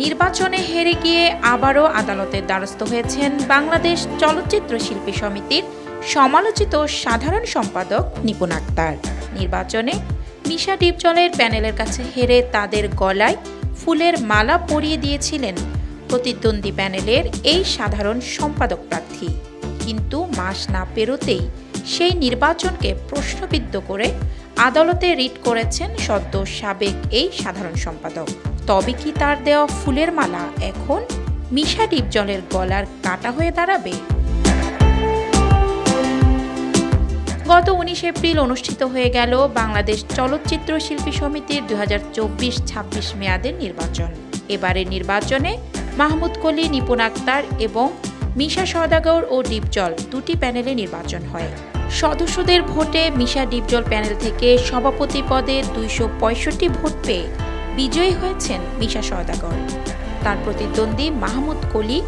নির্বাচনে হেরে গিয়ে আবারও আদালতের দ্বারস্থ হয়েছেন বাংলাদেশ চলচ্চিত্র শিল্পী সমিতির সমালোচিত সাধারণ সম্পাদক নিপুণ আক্তার। নির্বাচনে মিশা ডিপজলের প্যানেলের কাছে হেরে তাদের গলায় ফুলের মালা পরিয়ে দিয়েছিলেন প্রতিদ্বন্দ্বী প্যানেলের এই সাধারণ সম্পাদক প্রার্থী। কিন্তু মাস না পেরোতেই সেই নির্বাচনকে প্রশ্নবিদ্ধ করে আদালতে রিট করেছেন সদ্য সাবেক এই সাধারণ সম্পাদক। তবে কি তার দেওয়া ফুলের মালা এখন মিশা ডিপজলের গলার কাঁটা হয়ে দাঁড়াবে? গত 19 এপ্রিল অনুষ্ঠিত হয়ে গেল বাংলাদেশ চলচ্চিত্র শিল্পী সমিতির 2024-26 মেয়াদের নির্বাচন। এবারের নির্বাচনে মাহমুদ কলি, নিপুণ আক্তার এবং মিশা সওদাগর ও ডিপজল দুটি প্যানেলে নির্বাচন হয়। সদস্যদের ভোটে মিশা ডিপজল প্যানেল থেকে সভাপতি পদে 265 ভোট পেয়ে বিজয়ী হয়েছেন মিশা সওদাগর। তার প্রতিদ্বন্দ্বী মাহমুদ কলি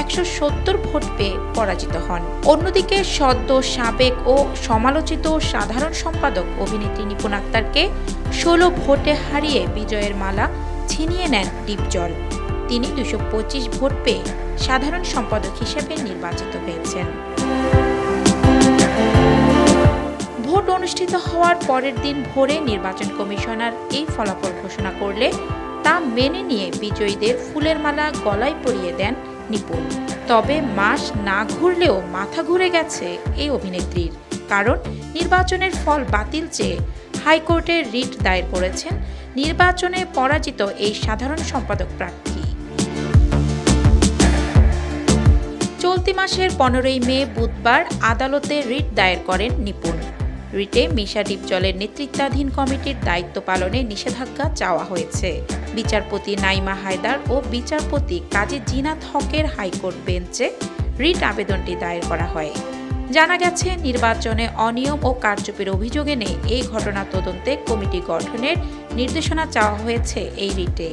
170 ভোট পেয়ে পরাজিত হন। অন্যদিকে সদ্য সাবেক ও সমালোচিত সাধারণ সম্পাদক অভিনেত্রী নিপুণ আক্তারকে 16 ভোটে হারিয়ে বিজয়ের মালা ছিনিয়ে নেন ডিপজল। তিনি 225 ভোট পেয়ে সাধারণ সম্পাদক হিসেবে নির্বাচিত হয়েছেন। ভোট অনুষ্ঠিত হওয়ার পরের দিন ভোরে নির্বাচন কমিশনার এই ফলাফল ঘোষণা করলে তা মেনে নিয়ে বিজয়ীদের ফুলের মালা গলায় পরিয়ে দেন নিপুণ। তবে মাস না ঘুরলেও মাথা ঘুরে গেছে এই অভিনেত্রীর, কারণ নির্বাচনের ফল বাতিল চেয়ে হাইকোর্টে রিট দায়ের করেছেন নির্বাচনে পরাজিত এই সাধারণ সম্পাদক প্রার্থী। চলতি মাসের 15 মে বুধবার আদালতে রিট দায়ের করেন নিপুণ। রিটে মিশা ডিপজলের নেতৃত্বাধীন কমিটির দায়িত্ব পালনে নিষেধাজ্ঞা চাওয়া হয়েছে। বিচারপতি নাইমা হায়দার ও বিচারপতি কাজী জিনাত হকের হাইকোর্ট বেঞ্চে রিট আবেদনটি দায়ের করা হয়। জানা গেছে, নির্বাচনে অনিয়ম ও কারচুপির অভিযোগ এনে এই ঘটনা তদন্তে কমিটি গঠনের নির্দেশনা চাওয়া হয়েছে এই রিটে।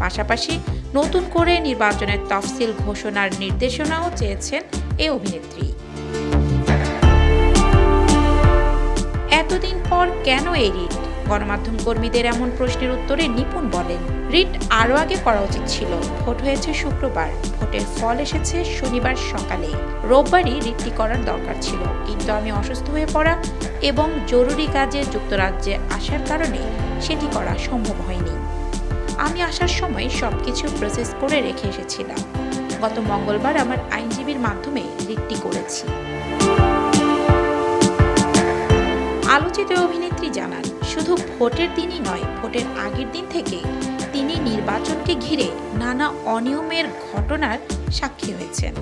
পাশাপাশি নতুন করে নির্বাচনের তফসিল ঘোষণার নির্দেশনাও চেয়েছেন এই অভিনেত্রী। এতদিন পর কেন এই রিট? গণমাধ্যম কর্মীদের এমন প্রশ্নের উত্তরে নিপুণ বলেন, রিট আরও আগে করা উচিত ছিল। ভোট হয়েছে শুক্রবার, ভোটের ফল এসেছে শনিবার সকালে। রোববারই রিটটি করার দরকার ছিল, কিন্তু আমি অসুস্থ হয়ে পড়া এবং জরুরি কাজে যুক্তরাজ্যে আসার কারণে সেটি করা সম্ভব হয়নি। আমি আসার সময় সবকিছু প্রসেস করে রেখে এসেছিলাম। গত মঙ্গলবার আমার আইনজীবীর মাধ্যমে রিটটি করেছি। আলোচিত অভিনেত্রী জানান, শুধু ভোটের দিনই নয়, ভোটের আগের দিন থেকে তিনি নির্বাচনকে ঘিরে নানা অনিয়মের ঘটনার সাক্ষী হয়েছেন।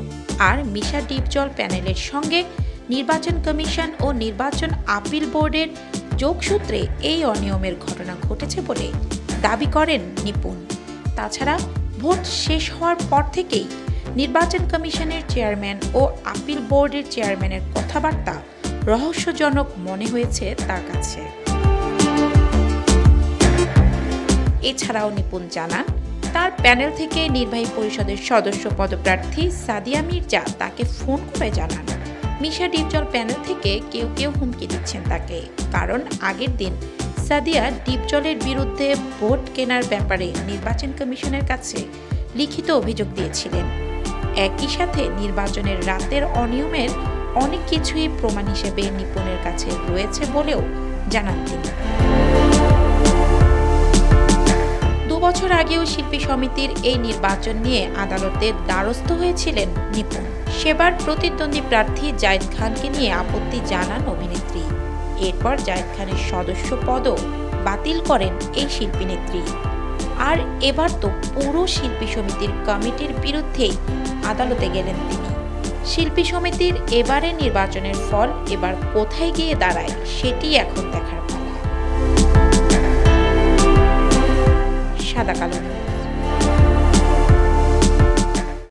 আর মিশা ডিপজল প্যানেলের সঙ্গে নির্বাচন কমিশন ও নির্বাচন আপিল বোর্ডের যোগসূত্রে এই অনিয়মের ঘটনা ঘটেছে বলে দাবি করেন নিপুণ। তাছাড়া ভোট শেষ হওয়ার পর থেকেই নির্বাচন কমিশনের চেয়ারম্যান ও আপিল বোর্ডের চেয়ারম্যানের কথাবার্তা রহস্যজনক মনে হয়েছে তার কাছে। এছাড়াও নিপুণ জানান, তার প্যানেল থেকে নির্বাহী পরিষদের সদস্য পদপ্রার্থী সাদিয়া মির্জা তাকে ফোন করে জানান, মিশা ডিপজল প্যানেল থেকে কেউ কেউ হুমকি দিচ্ছেন তাকে, কারণ আগের দিন সাদিয়া ডিপজলের বিরুদ্ধে ভোট কেনার ব্যাপারে নির্বাচন কমিশনের কাছে লিখিত অভিযোগ দিয়েছিলেন। একই সাথে নির্বাচনের রাতের অনিয়মের অনেক কিছুই প্রমাণ হিসেবে নিপুণের কাছে রয়েছে বলেও জানান তিনি। 2 বছর আগেও শিল্পী সমিতির এই নির্বাচন নিয়ে আদালতের দ্বারস্থ হয়েছিলেন নিপুণ। সেবার প্রতিদ্বন্দ্বী প্রার্থী জায়েদ খানকে নিয়ে আপত্তি জানান অভিনেত্রী। এরপর জায়েদ খানের সদস্য পদও বাতিল করেন এই শিল্পী নেত্রী। আর এবার তো পুরো শিল্পী সমিতির কমিটির বিরুদ্ধেই আদালতে গেলেন তিনি। শিল্পী সমিতির এবারের নির্বাচনের ফল এবার কোথায় গিয়ে দাঁড়ায় সেটি এখন দেখার পালা। সাদা কালো।